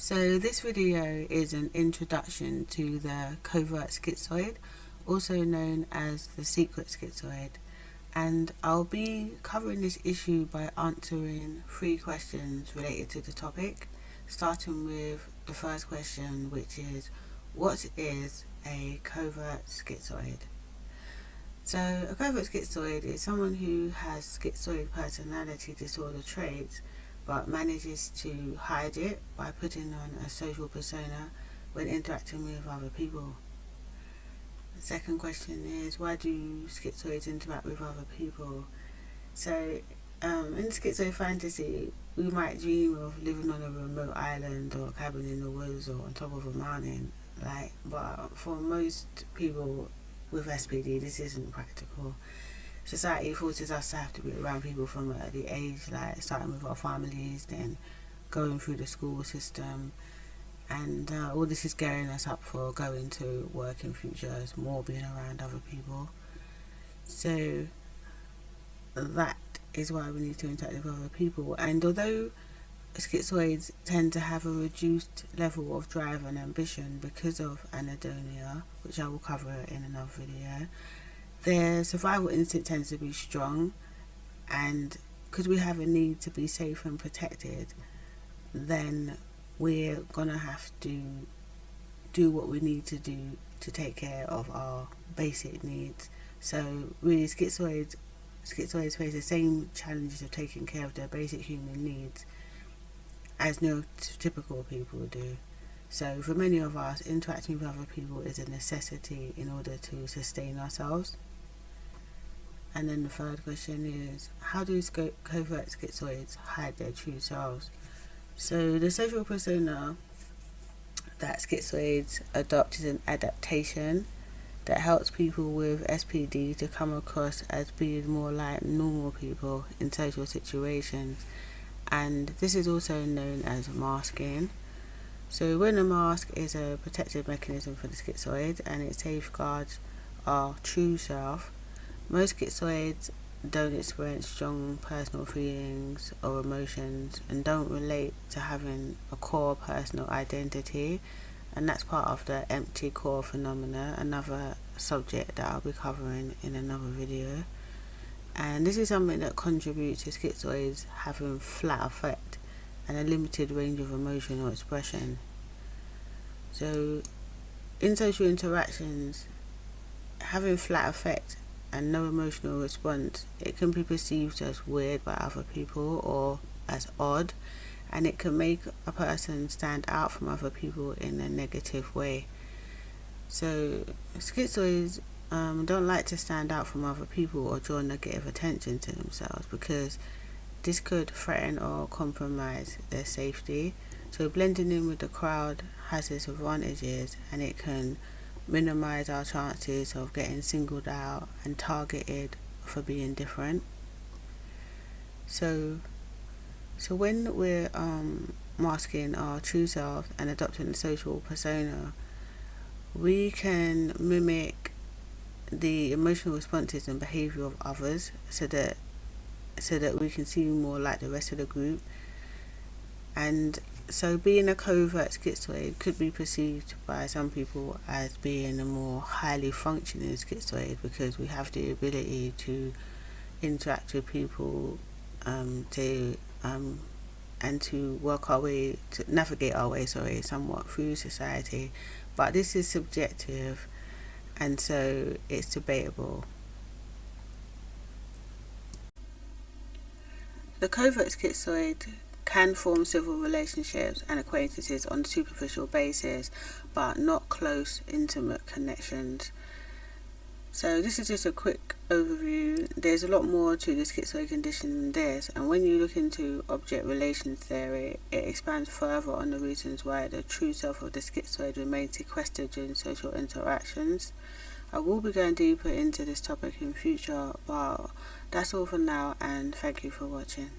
So this video is an introduction to the Covert Schizoid, also known as the secret schizoid, and I'll be covering this issue by answering 3 questions related to the topic, starting with the first question, which is, what is a covert schizoid? So a covert schizoid is someone who has schizoid personality disorder traits but manages to hide it by putting on a social persona when interacting with other people. The second question is, why do schizoids interact with other people? So in schizoid fantasy, we might dream of living on a remote island or a cabin in the woods or on top of a mountain, but for most people with SPD, this isn't practical. Society forces us to have to be around people from an early age, like starting with our families, then going through the school system, and all this is gearing us up for going to work in future, as more being around other people. So that is why we need to interact with other people. And although schizoids tend to have a reduced level of drive and ambition because of anhedonia, which I will cover in another video, their survival instinct tends to be strong, and because we have a need to be safe and protected, then we're gonna have to do what we need to do to take care of our basic needs. So really, schizoids face the same challenges of taking care of their basic human needs as neurotypical people do. So for many of us, interacting with other people is a necessity in order to sustain ourselves. And then the third question is, how do covert schizoids hide their true selves? So the social persona that schizoids adopt is an adaptation that helps people with SPD to come across as being more like normal people in social situations. And this is also known as masking. So when a mask is a protective mechanism for the schizoid and it safeguards our true self, most schizoids don't experience strong personal feelings or emotions and don't relate to having a core personal identity, and that's part of the empty core phenomena, another subject that I'll be covering in another video. And this is something that contributes to schizoids having flat affect and a limited range of emotional expression. So in social interactions, having flat affect and no emotional response, it can be perceived as weird by other people or as odd, and it can make a person stand out from other people in a negative way. So schizoids don't like to stand out from other people or draw negative attention to themselves, because this could threaten or compromise their safety. So blending in with the crowd has its advantages, and it can minimize our chances of getting singled out and targeted for being different. So when we're masking our true self and adopting a social persona, we can mimic the emotional responses and behavior of others so that we can seem more like the rest of the group. And so being a covert schizoid could be perceived by some people as being a more highly functioning schizoid, because we have the ability to interact with people and to work our way, to navigate our way somewhat through society. But this is subjective, and so it's debatable. The covert schizoid can form civil relationships and acquaintances on a superficial basis, but not close, intimate connections. So this is just a quick overview. There's a lot more to the schizoid condition than this, and when you look into object relations theory, it expands further on the reasons why the true self of the schizoid remains sequestered during social interactions. I will be going deeper into this topic in future, but that's all for now, and thank you for watching.